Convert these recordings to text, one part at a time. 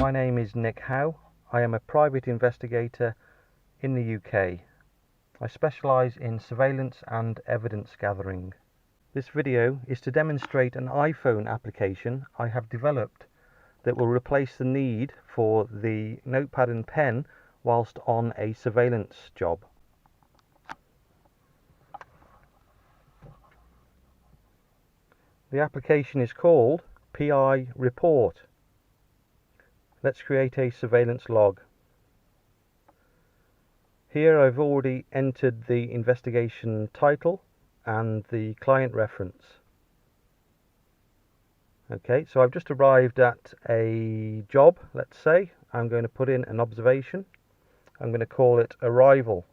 My name is Nick Howe. I am a private investigator in the UK. I specialise in surveillance and evidence gathering. This video is to demonstrate an iPhone application I have developed that will replace the need for the notepad and pen whilst on a surveillance job. The application is called PI Report. Let's create a surveillance log. Here I've already entered the investigation title and the client reference. Okay, so I've just arrived at a job, let's say. I'm going to put in an observation. I'm going to call it arrival.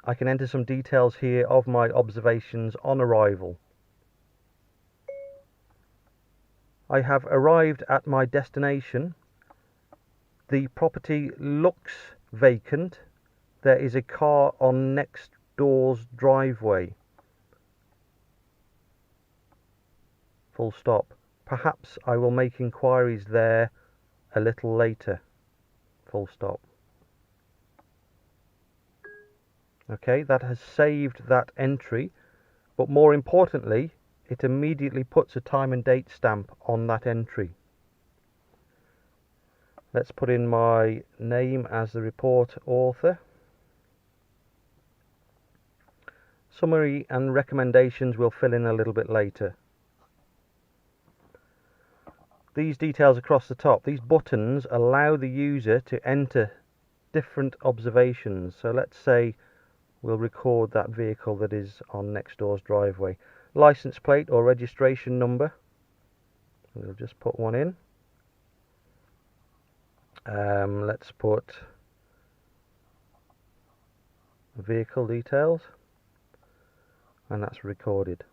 I can enter some details here of my observations on arrival. I have arrived at my destination. The property looks vacant. There is a car on next door's driveway. Full stop. Perhaps I will make inquiries there a little later. Full stop. Okay, that has saved that entry, but more importantly, it immediately puts a time and date stamp on that entry. Let's put in my name as the report author. Summary and recommendations we'll fill in a little bit later. These details across the top, these buttons allow the user to enter different observations. So let's say we'll record that vehicle that is on next door's driveway. License plate or registration number. We'll just put one in. Let's put vehicle details, and that's recorded.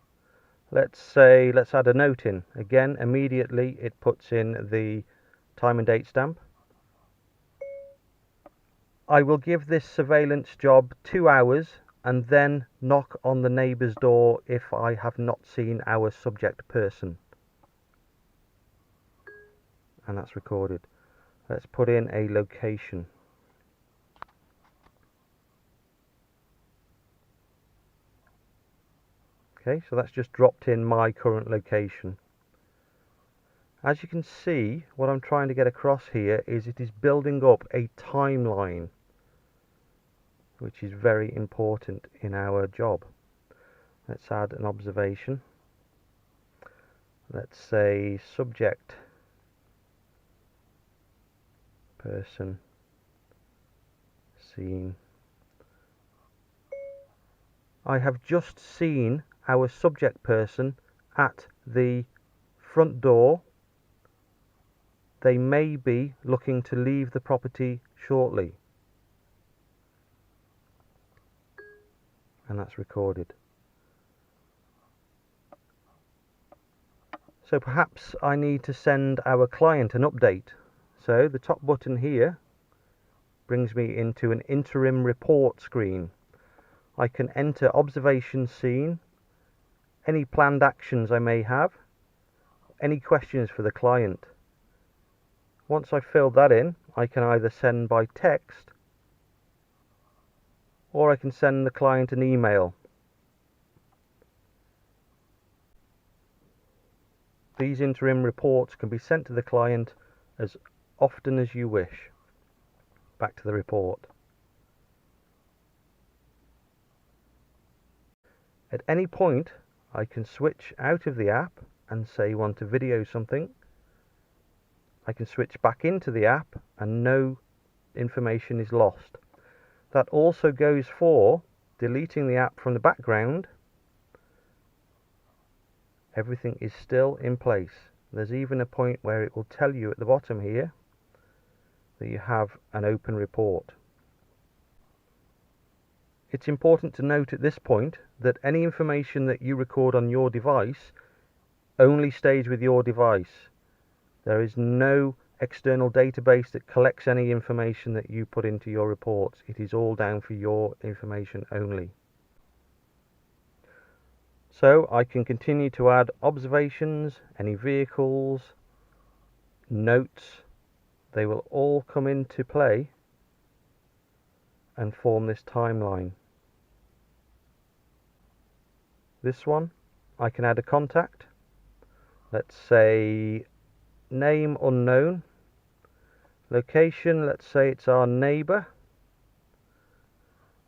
Let's add a note in. Again, immediately it puts in the time and date stamp. I will give this surveillance job 2 hours and then knock on the neighbour's door if I have not seen our subject person. And that's recorded. Let's put in a location. Okay, so that's just dropped in my current location. As you can see, what I'm trying to get across here is it is building up a timeline, which is very important in our job. Let's add an observation. Let's say subject person seen. I have just seen our subject person at the front door. They may be looking to leave the property shortly. And that's recorded. So perhaps I need to send our client an update. So the top button here brings me into an interim report screen. I can enter observations seen, any planned actions I may have, any questions for the client. Once I've filled that in, I can either send by text or I can send the client an email. These interim reports can be sent to the client as often as you wish. Back to the report. At any point, I can switch out of the app and say want to video something. I can switch back into the app and no information is lost. That also goes for deleting the app from the background. Everything is still in place. There's even a point where it will tell you at the bottom here that you have an open report. It's important to note at this point that any information that you record on your device only stays with your device. There is no external database that collects any information that you put into your reports. It is all down for your information only. So I can continue to add observations, any vehicles, notes, they will all come into play and form this timeline. This one, I can add a contact. Let's say name unknown. Location, let's say it's our neighbour.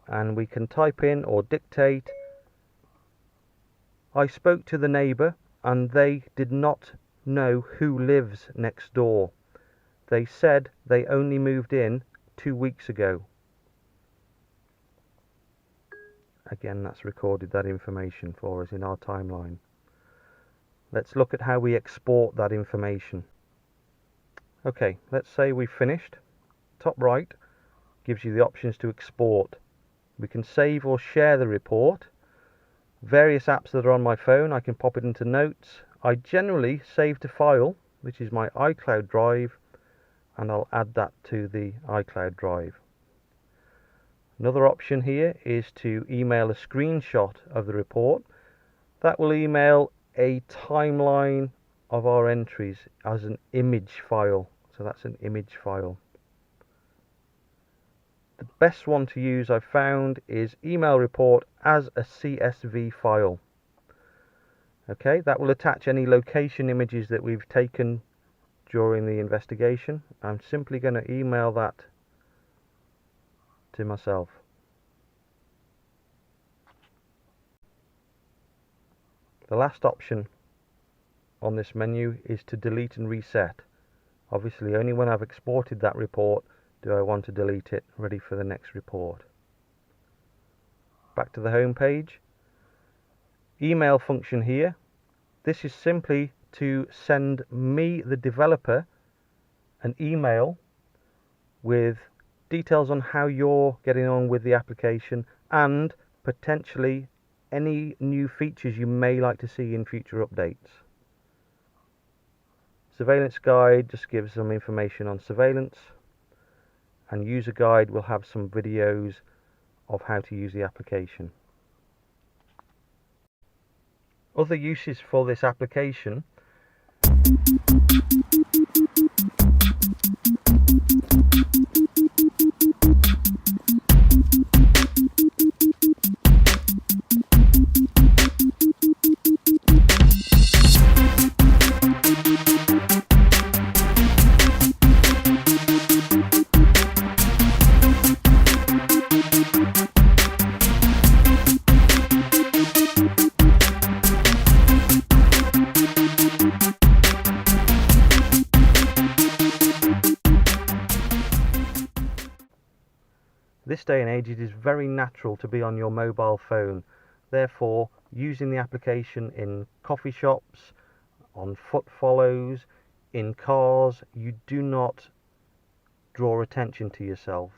And we can type in or dictate, I spoke to the neighbour and they did not know who lives next door. They said they only moved in 2 weeks ago. Again, that's recorded that information for us in our timeline. Let's look at how we export that information. Okay, let's say we've finished. Top right gives you the options to export. We can save or share the report. Various apps that are on my phone, I can pop it into notes. I generally save to file, which is my iCloud drive, and I'll add that to the iCloud drive. Another option here is to email a screenshot of the report. That will email a timeline of our entries as an image file. So that's an image file. The best one to use I've found is email report as a CSV file. Okay, that will attach any location images that we've taken during the investigation. I'm simply going to email that to myself. The last option on this menu is to delete and reset. Obviously, only when I've exported that report do I want to delete it, ready for the next report. Back to the home page. Email function here. This is simply to send me, the developer, an email with details on how you're getting on with the application and potentially any new features you may like to see in future updates. Surveillance guide just gives some information on surveillance, and user guide will have some videos of how to use the application. Other uses for this application. This day and age, it is very natural to be on your mobile phone. Therefore, using the application in coffee shops, on foot follows, in cars, you do not draw attention to yourself.